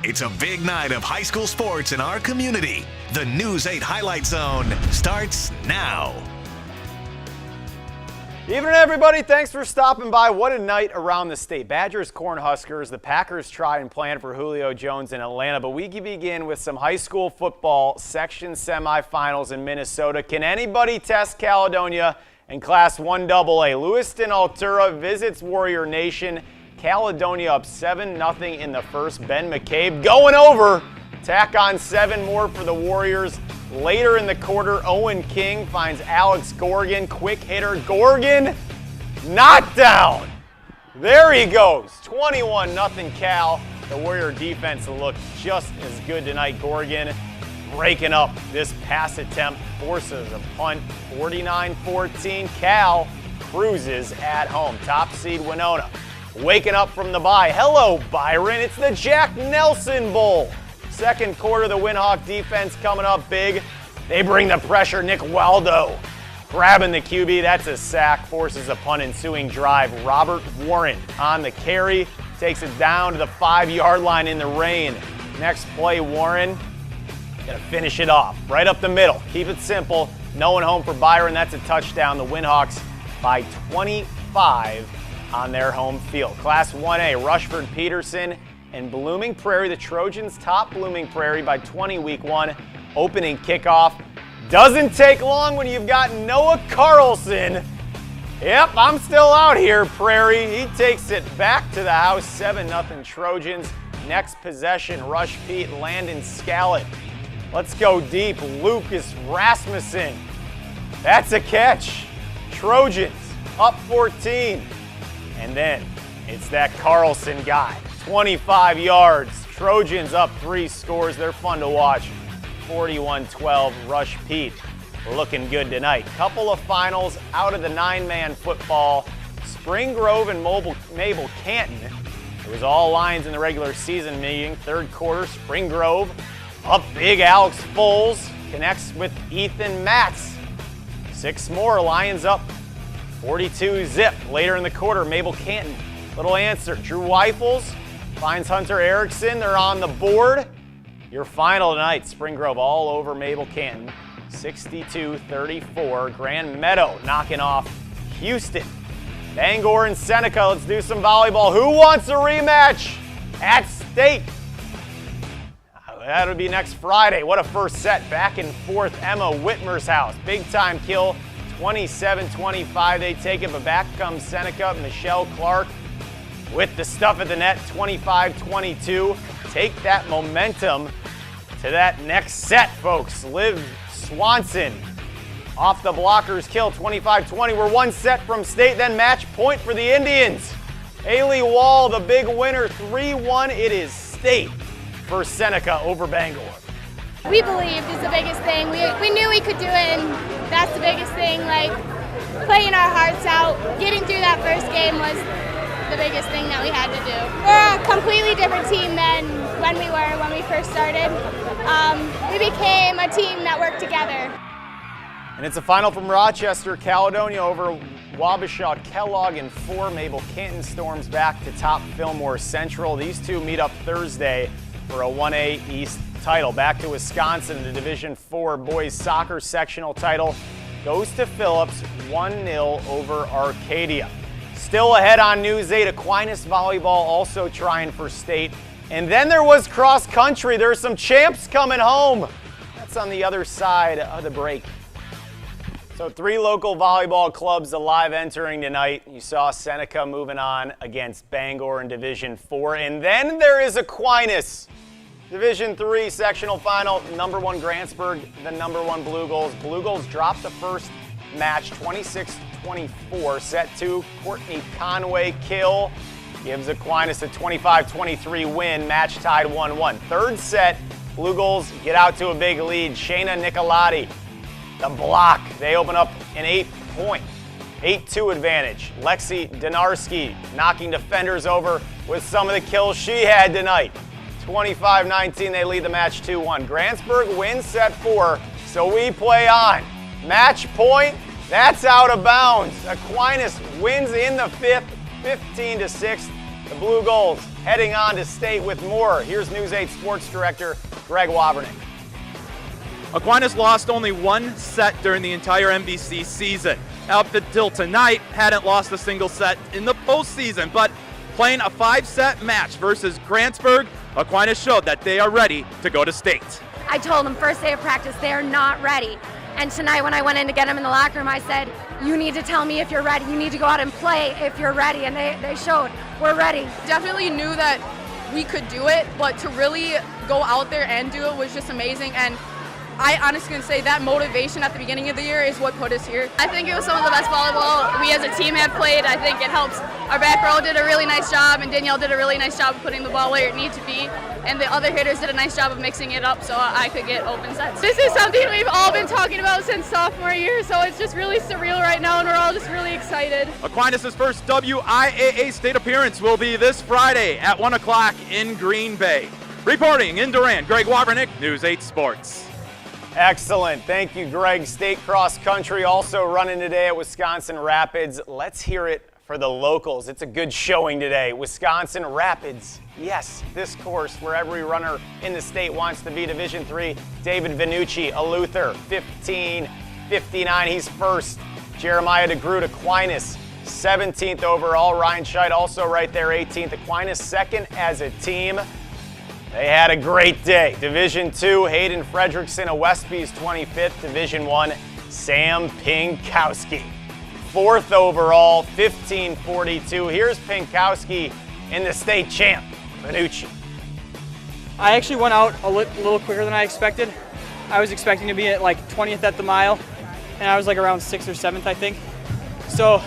It's a big night of high school sports in our community. The News 8 Highlight Zone starts now. Evening, everybody. Thanks for stopping by. What a night around the state. Badgers, Cornhuskers, the Packers try and plan for Julio Jones in Atlanta, but we begin with some high school football section semifinals in Minnesota. Can anybody test Caledonia in Class 1AA? Lewiston-Altura visits Warrior Nation. Caledonia up 7-0 in the first. Ben McCabe going over. Tack on 7 more for the Warriors. Later in the quarter, Owen King finds Alex Gorgon. Quick hitter. Gorgon knocked down. There he goes. 21-0 Cal. The Warrior defense looked just as good tonight. Gorgon breaking up this pass attempt. Forces a punt. 49-14. Cal cruises at home. Top seed Winona. Waking up from the bye. Hello, Byron. It's the Jack Nelson Bowl. Second quarter, the Windhawk defense coming up big. They bring the pressure. Nick Waldo grabbing the QB. That's a sack. Forces a punt. Ensuing drive. Robert Warren on the carry. Takes it down to the 5-yard line in the rain. Next play, Warren gonna finish it off. Right up the middle. Keep it simple. No one home for Byron. That's a touchdown. The Windhawks by 25 on their home field. Class 1A, Rushford Peterson and Blooming Prairie. The Trojans top Blooming Prairie by 20 week 1. Opening kickoff. Doesn't take long when you've got Noah Carlson. Yep, I'm still out here, Prairie. He takes it back to the house. 7-0 Trojans. Next possession, Rush Pete, Landon Scallett. Let's go deep. Lucas Rasmussen. That's a catch. Trojans up 14. And then it's that Carlson guy. 25 yards. Trojans up 3 scores. They're fun to watch. 41-12. Rush Pete looking good tonight. Couple of finals out of the 9-man football. Spring Grove and Mabel-Canton. It was all lines in the regular season meeting. Third quarter, Spring Grove up big. Alex Foles connects with Ethan Matz. 6 more. Lions up 42-zip. Later in the quarter, Mabel-Canton. Little answer. Drew Weifels finds Hunter Erickson. They're on the board. Your final tonight, Spring Grove all over Mabel-Canton. 62-34. Grand Meadow knocking off Houston. Bangor and Seneca. Let's do some volleyball. Who wants a rematch at state? That'll be next Friday. What a first set. Back and forth. Emma Whitmer's house. Big time kill. 27-25, they take it, but back comes Seneca. Michelle Clark with the stuff at the net, 25-22. Take that momentum to that next set, folks. Liv Swanson off the blockers kill, 25-20. We're 1 set from state, then match point for the Indians. Ailey Wall, the big winner, 3-1. It is state for Seneca over Bangor. We believed is the biggest thing. We knew we could do it, and that's the biggest thing. Like, playing our hearts out, getting through that first game was the biggest thing that we had to do. We're a completely different team than when we first started. We became a team that worked together. And it's a final from Rochester. Caledonia over Wabasha Kellogg in 4. Mabel-Canton storms back to top Fillmore Central. These two meet up Thursday for a 1A East title. Back to Wisconsin, the Division IV boys soccer sectional title goes to Phillips, 1-0 over Arcadia. Still ahead on News 8, Aquinas volleyball also trying for state. And then there was cross country. There's some champs coming home. That's on the other side of the break. So 3 local volleyball clubs alive entering tonight. You saw Seneca moving on against Bangor in Division IV. And then there is Aquinas. Division III sectional final, number 1 Grantsburg, the number 1 Blue Gulls. Blue Gulls dropped the first match, 26-24. Set 2, Courtney Conway kill gives Aquinas a 25-23 win, match tied 1-1. Third set, Blue Gulls get out to a big lead. Shayna Nicolati, the block. They open up an 8-point, 8-2 advantage. Lexi Donarski knocking defenders over with some of the kills she had tonight. 25-19, they lead the match 2-1. Grantsburg wins set 4, so we play on. Match point, that's out of bounds. Aquinas wins in the 5th, 15-6. The Blue Goals heading on to state with more. Here's News 8 Sports Director Greg Wavernick. Aquinas lost only one set during the entire MVC season. Up until tonight, hadn't lost a single set in the postseason, but playing a 5-set match versus Grantsburg, Aquinas showed that they are ready to go to state. I told them first day of practice they're not ready. And tonight when I went in to get them in the locker room, I said, you need to tell me if you're ready. You need to go out and play if you're ready. And they showed, we're ready. Definitely knew that we could do it, but to really go out there and do it was just amazing. And I honestly can say that motivation at the beginning of the year is what put us here. I think it was some of the best volleyball we as a team have played. I think it helps. Our back row did a really nice job, and Danielle did a really nice job of putting the ball where it needs to be. And the other hitters did a nice job of mixing it up so I could get open sets. This is something we've all been talking about since sophomore year, so it's just really surreal right now, and we're all just really excited. Aquinas' first WIAA state appearance will be this Friday at 1 o'clock in Green Bay. Reporting in Durant, Greg Wavernick, News 8 Sports. Excellent. Thank you, Greg. State cross country also running today at Wisconsin Rapids. Let's hear it for the locals. It's a good showing today. Wisconsin Rapids. Yes, this course where every runner in the state wants to be. Division III, David Vanucci, a Luther, 15:59. He's first. Jeremiah DeGroot, Aquinas, 17th overall. Ryan Scheid also right there, 18th. Aquinas second as a team. They had a great day. Division II, Hayden Fredrickson of Westby's 25th. Division I, Sam Pinkowski, 4th overall, 15:42. Here's Pinkowski in the state champ, Vanucci. I actually went out a little quicker than I expected. I was expecting to be at like 20th at the mile, and I was like around 6th or 7th, I think. So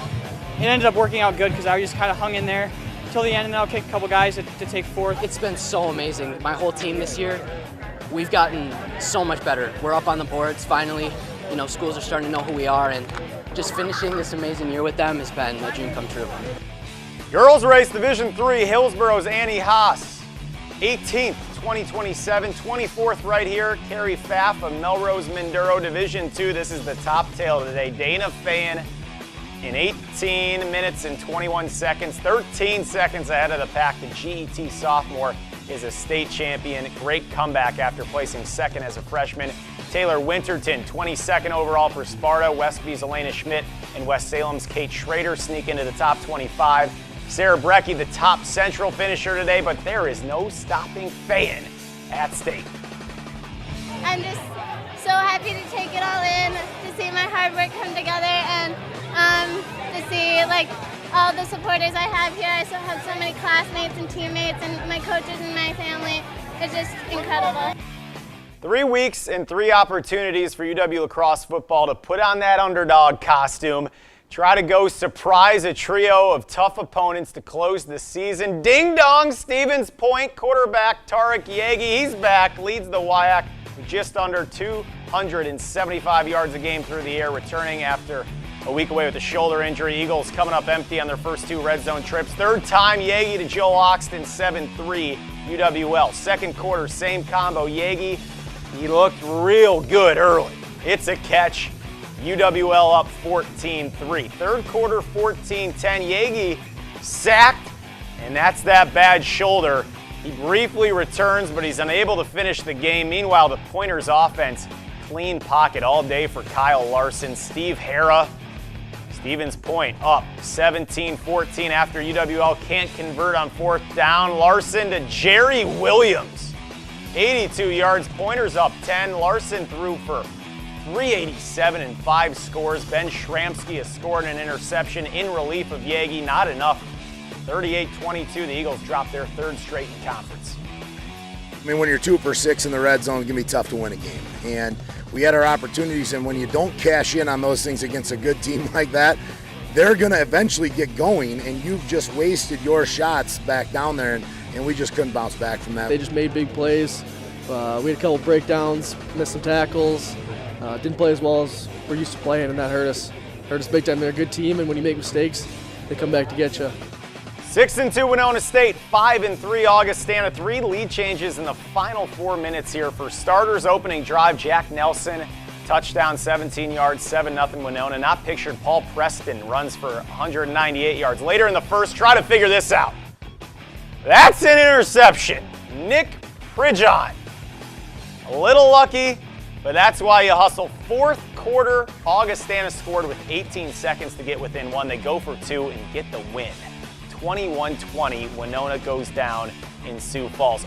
it ended up working out good because I just kind of hung in there till the end, and then I'll kick a couple guys to take 4th. It's been so amazing. My whole team this year, we've gotten so much better. We're up on the boards finally. You know, schools are starting to know who we are, and just finishing this amazing year with them has been a dream come true. Girls race Division III, Hillsborough's Annie Haas, 18th, 2027, 24th right here, Carrie Pfaff of Melrose Minduro. Division II, this is the top tail today. Dana Fan in 18 minutes and 21 seconds, 13 seconds ahead of the pack. The GET sophomore is a state champion. Great comeback after placing second as a freshman. Taylor Winterton, 22nd overall for Sparta. Westby's Elena Schmidt and West Salem's Kate Schrader sneak into the top 25. Sarah Brecky, the top central finisher today, but there is no stopping Fan at state. I'm just so happy to take it all in, to see my hard work come together, and to see like all the supporters I have here. I still have so many classmates and teammates and my coaches and my family. It's just incredible. 3 weeks and 3 opportunities for UW lacrosse football to put on that underdog costume, try to go surprise a trio of tough opponents to close the season. Ding dong, Stevens Point quarterback Tarek Yagi, he's back, leads the WIAC with just under 275 yards a game through the air, returning after a week away with a shoulder injury. Eagles coming up empty on their first 2 red zone trips. Third time, Yagi to Joe Oxton, 7-3 UWL. Second quarter, same combo. Yagi, he looked real good early. It's a catch. UWL up 14-3. Third quarter, 14-10. Yagi sacked, and that's that bad shoulder. He briefly returns, but he's unable to finish the game. Meanwhile, the Pointers offense, clean pocket all day for Kyle Larson. Steve Hara, Stevens Point up 17-14 after UWL can't convert on 4th down. Larson to Jerry Williams, 82 yards. Pointers up 10. Larson threw for 387 and 5 scores. Ben Shramsky has scored an interception in relief of Yagi. Not enough. 38-22, the Eagles drop their 3rd straight in conference. I mean, when you're 2 for 6 in the red zone, it's going to be tough to win a game. And we had our opportunities, and when you don't cash in on those things against a good team like that, they're going to eventually get going, and you've just wasted your shots back down there, and we just couldn't bounce back from that. They just made big plays. We had a couple breakdowns, missed some tackles, didn't play as well as we're used to playing, and that hurt us. Hurt us big time. They're a good team, and when you make mistakes, they come back to get you. 6-2 Winona State, 5-3 Augustana. 3 lead changes in the final 4 minutes here for starters. Opening drive, Jack Nelson, touchdown, 17 yards, 7-0 Winona. Not pictured, Paul Preston runs for 198 yards. Later in the first, try to figure this out. That's an interception. Nick Pridgeon. A little lucky, but that's why you hustle. Fourth quarter, Augustana scored with 18 seconds to get within one. They go for two and get the win. 21-20, Winona goes down in Sioux Falls.